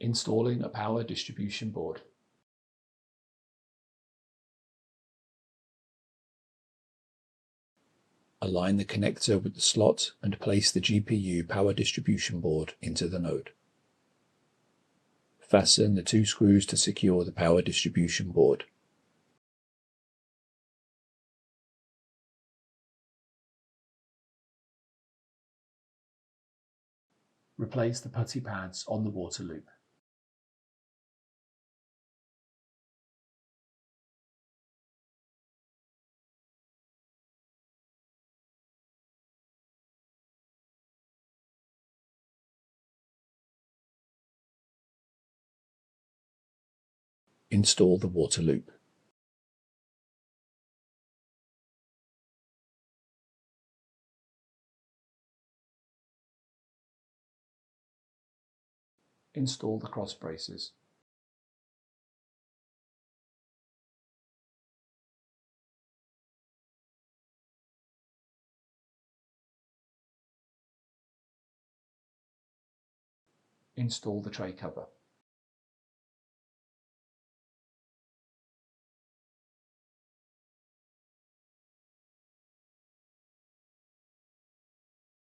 Installing a power distribution board. Align the connector with the slot and place the GPU power distribution board into the node. Fasten the 2 screws to secure the power distribution board. Replace the putty pads on the water loop. Install the water loop. Install the cross braces. Install the tray cover.